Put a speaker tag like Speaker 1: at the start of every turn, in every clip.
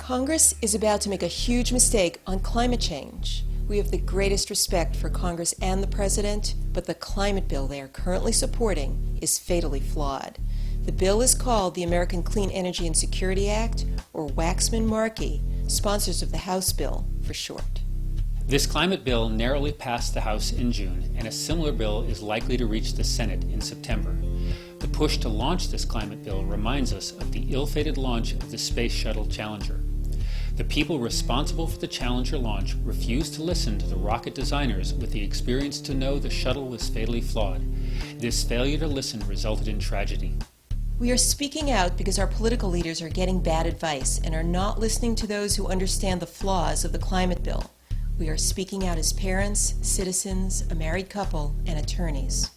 Speaker 1: Congress is about to make a huge mistake on climate change. We have the greatest respect for Congress and the President, but the climate bill they are currently supporting is fatally flawed. The bill is called the American Clean Energy and Security Act, or Waxman-Markey, sponsors of the House bill for short.
Speaker 2: This climate bill narrowly passed the House in June, and a similar bill is likely to reach the Senate in September. The push to launch this climate bill reminds us of the ill-fated launch of the Space Shuttle Challenger. The people responsible for the Challenger launch refused to listen to the rocket designers with the experience to know the shuttle was fatally flawed. This failure to listen resulted in tragedy.
Speaker 1: We are speaking out because our political leaders are getting bad advice and are not listening to those who understand the flaws of the climate bill. We are speaking out as parents, citizens, a married couple, and attorneys.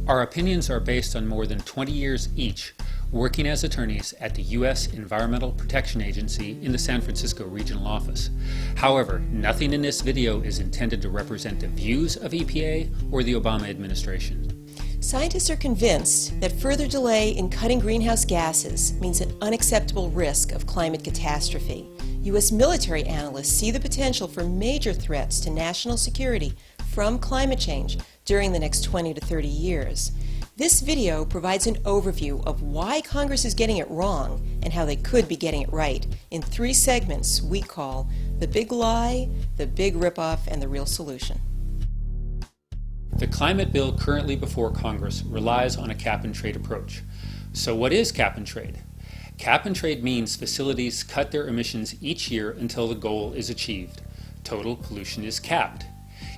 Speaker 2: Our opinions are based on more than 20 years each, working as attorneys at the U.S. Environmental Protection Agency in the San Francisco Regional Office. However, nothing in this video is intended to represent the views of EPA or the Obama administration.
Speaker 1: Scientists are convinced that further delay in cutting greenhouse gases means an unacceptable risk of climate catastrophe. U.S. military analysts see the potential for major threats to national security from climate change during the next 20 to 30 years. This video provides an overview of why Congress is getting it wrong and how they could be getting it right in 3 segments we call The Big Lie, The Big Ripoff, and The Real Solution.
Speaker 2: The climate bill currently before Congress relies on a cap-and-trade approach. So what is cap-and-trade? Cap-and-trade means facilities cut their emissions each year until the goal is achieved. Total pollution is capped.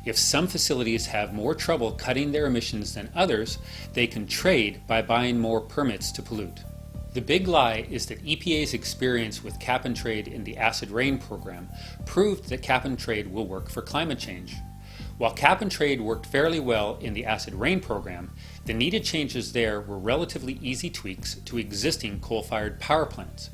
Speaker 2: If some facilities have more trouble cutting their emissions than others, they can trade by buying more permits to pollute. The big lie is that EPA's experience with cap-and-trade in the acid rain program proved that cap-and-trade will work for climate change. While cap-and-trade worked fairly well in the acid rain program, the needed changes there were relatively easy tweaks to existing coal-fired power plants.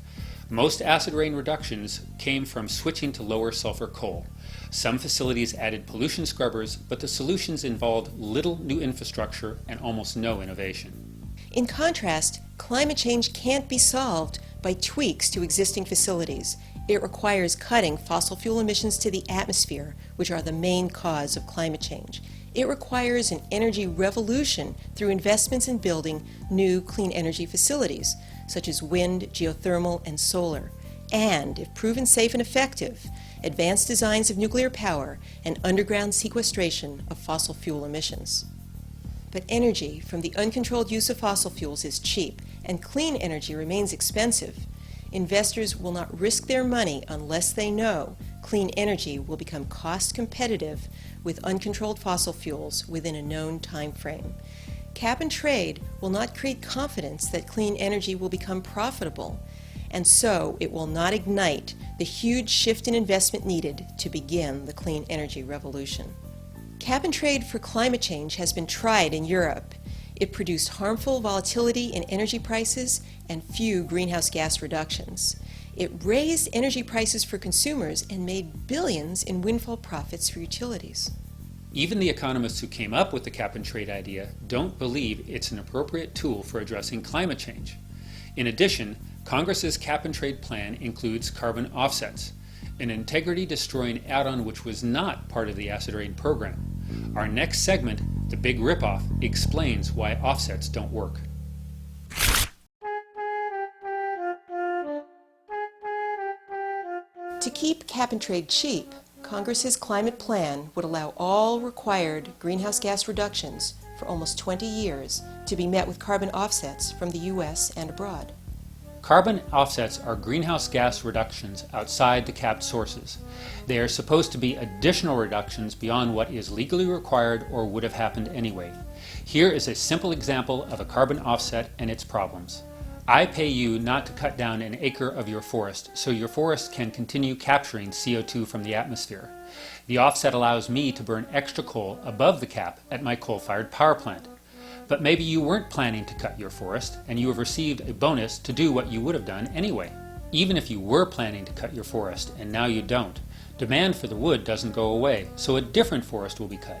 Speaker 2: Most acid rain reductions came from switching to lower sulfur coal. Some facilities added pollution scrubbers, but the solutions involved little new infrastructure and almost no innovation.
Speaker 1: In contrast, climate change can't be solved by tweaks to existing facilities. It requires cutting fossil fuel emissions to the atmosphere, which are the main cause of climate change. It requires an energy revolution through investments in building new clean energy facilities, such as wind, geothermal, and solar. And, if proven safe and effective, advanced designs of nuclear power and underground sequestration of fossil fuel emissions. But energy from the uncontrolled use of fossil fuels is cheap, and clean energy remains expensive. Investors will not risk their money unless they know clean energy will become cost competitive with uncontrolled fossil fuels within a known time frame. Cap-and-trade will not create confidence that clean energy will become profitable, and so it will not ignite the huge shift in investment needed to begin the clean energy revolution. Cap-and-trade for climate change has been tried in Europe. It produced harmful volatility in energy prices and few greenhouse gas reductions. It raised energy prices for consumers and made billions in windfall profits for utilities.
Speaker 2: Even the economists who came up with the cap-and-trade idea don't believe it's an appropriate tool for addressing climate change. In addition, Congress's cap-and-trade plan includes carbon offsets, an integrity-destroying add-on which was not part of the acid rain program. Our next segment, The Big Ripoff, explains why offsets don't work.
Speaker 1: To keep cap-and-trade cheap, Congress's climate plan would allow all required greenhouse gas reductions for almost 20 years to be met with carbon offsets from the U.S. and abroad.
Speaker 2: Carbon offsets are greenhouse gas reductions outside the capped sources. They are supposed to be additional reductions beyond what is legally required or would have happened anyway. Here is a simple example of a carbon offset and its problems. I pay you not to cut down an acre of your forest so your forest can continue capturing CO2 from the atmosphere. The offset allows me to burn extra coal above the cap at my coal-fired power plant. But maybe you weren't planning to cut your forest, and you have received a bonus to do what you would have done anyway. Even if you were planning to cut your forest, and now you don't, demand for the wood doesn't go away, so a different forest will be cut.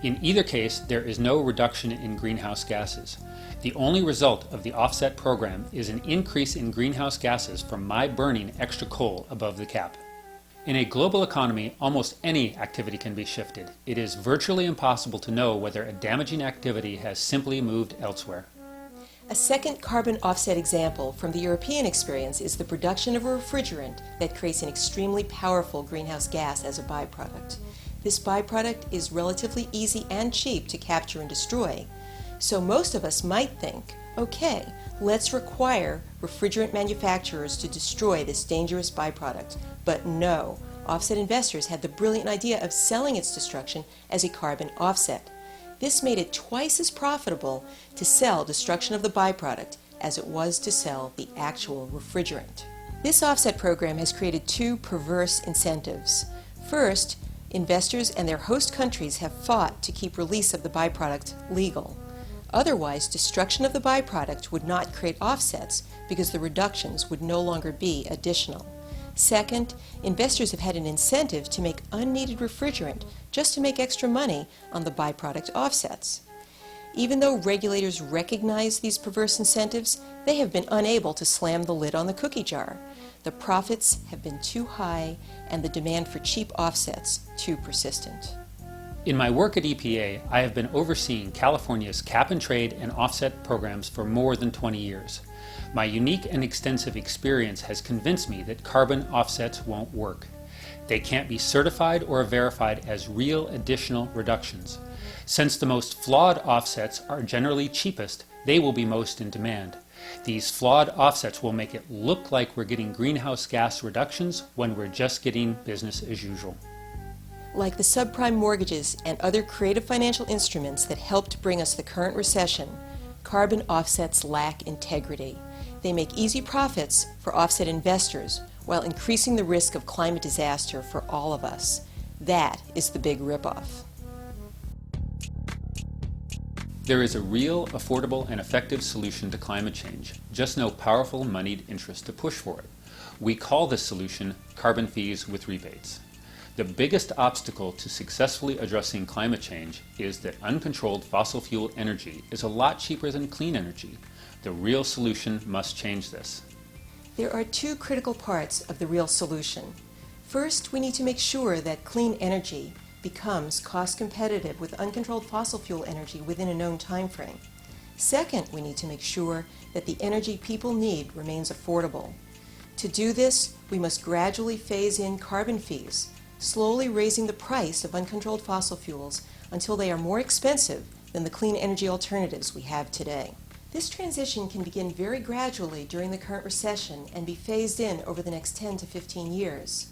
Speaker 2: In either case, there is no reduction in greenhouse gases. The only result of the offset program is an increase in greenhouse gases from my burning extra coal above the cap. In a global economy, almost any activity can be shifted. It is virtually impossible to know whether a damaging activity has simply moved elsewhere.
Speaker 1: A second carbon offset example from the European experience is the production of a refrigerant that creates an extremely powerful greenhouse gas as a byproduct. This byproduct is relatively easy and cheap to capture and destroy, so most of us might think, okay, let's require refrigerant manufacturers to destroy this dangerous byproduct. But no, offset investors had the brilliant idea of selling its destruction as a carbon offset. This made it twice as profitable to sell destruction of the byproduct as it was to sell the actual refrigerant. This offset program has created two perverse incentives. First, investors and their host countries have fought to keep release of the byproduct legal. Otherwise, destruction of the byproduct would not create offsets because the reductions would no longer be additional. Second, investors have had an incentive to make unneeded refrigerant just to make extra money on the byproduct offsets. Even though regulators recognize these perverse incentives, they have been unable to slam the lid on the cookie jar. The profits have been too high and the demand for cheap offsets too persistent.
Speaker 2: In my work at EPA, I have been overseeing California's cap and trade and offset programs for more than 20 years. My unique and extensive experience has convinced me that carbon offsets won't work. They can't be certified or verified as real additional reductions. Since the most flawed offsets are generally cheapest, they will be most in demand. These flawed offsets will make it look like we're getting greenhouse gas reductions when we're just getting business as usual.
Speaker 1: Like the subprime mortgages and other creative financial instruments that helped bring us the current recession, carbon offsets lack integrity. They make easy profits for offset investors while increasing the risk of climate disaster for all of us. That is the big ripoff.
Speaker 2: There is a real, affordable, and effective solution to climate change, just no powerful moneyed interest to push for it. We call this solution carbon fees with rebates. The biggest obstacle to successfully addressing climate change is that uncontrolled fossil fuel energy is a lot cheaper than clean energy. The real solution must change this.
Speaker 1: There are two critical parts of the real solution. First, we need to make sure that clean energy becomes cost competitive with uncontrolled fossil fuel energy within a known time frame. Second, we need to make sure that the energy people need remains affordable. To do this, we must gradually phase in carbon fees, slowly raising the price of uncontrolled fossil fuels until they are more expensive than the clean energy alternatives we have today. This transition can begin very gradually during the current recession and be phased in over the next 10 to 15 years.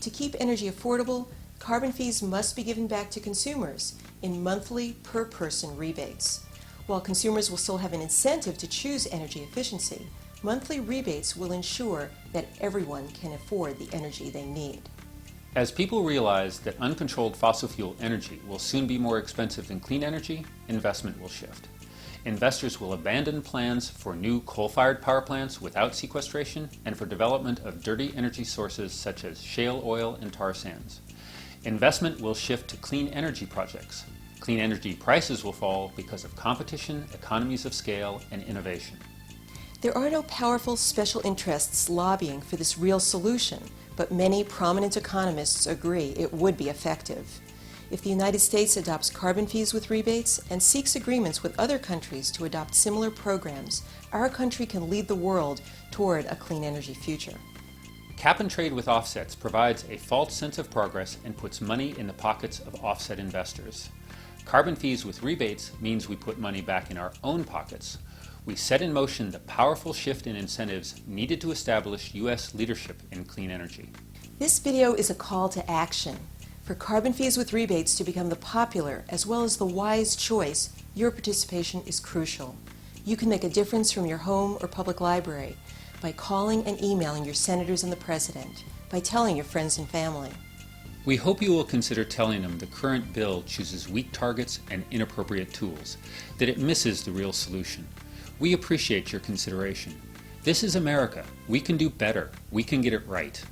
Speaker 1: To keep energy affordable, carbon fees must be given back to consumers in monthly per-person rebates. While consumers will still have an incentive to choose energy efficiency, monthly rebates will ensure that everyone can afford the energy they need.
Speaker 2: As people realize that uncontrolled fossil fuel energy will soon be more expensive than clean energy, investment will shift. Investors will abandon plans for new coal-fired power plants without sequestration and for development of dirty energy sources such as shale oil and tar sands. Investment will shift to clean energy projects. Clean energy prices will fall because of competition, economies of scale, and innovation.
Speaker 1: There are no powerful special interests lobbying for this real solution, but many prominent economists agree it would be effective. If the United States adopts carbon fees with rebates and seeks agreements with other countries to adopt similar programs, our country can lead the world toward a clean energy future.
Speaker 2: Cap and trade with offsets provides a false sense of progress and puts money in the pockets of offset investors. Carbon fees with rebates means we put money back in our own pockets. We set in motion the powerful shift in incentives needed to establish U.S. leadership in clean energy.
Speaker 1: This video is a call to action. For carbon fees with rebates to become the popular as well as the wise choice, your participation is crucial. You can make a difference from your home or public library by calling and emailing your senators and the president, by telling your friends and family.
Speaker 2: We hope you will consider telling them the current bill chooses weak targets and inappropriate tools, that it misses the real solution. We appreciate your consideration. This is America. We can do better. We can get it right.